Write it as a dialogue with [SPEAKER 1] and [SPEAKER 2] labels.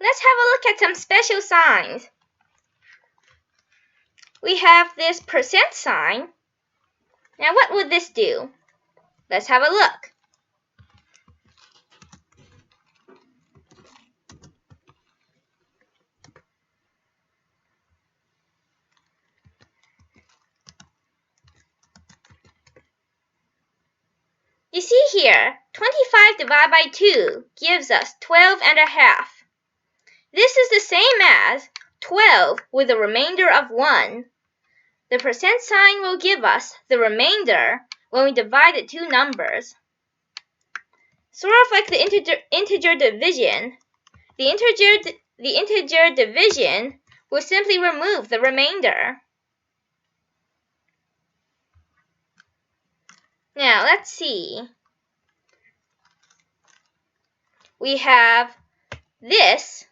[SPEAKER 1] Let's have a look at some special signs. We have this percent sign. Now what would this do? Let's have a look. You see here, 25 divided by 2 gives us 12.5. This is the same as 12 with a remainder of 1. The percent sign will give us the remainder when we divide the two numbers. Sort of like the integer division, the integer division will simply remove the remainder. Now let's see. We have this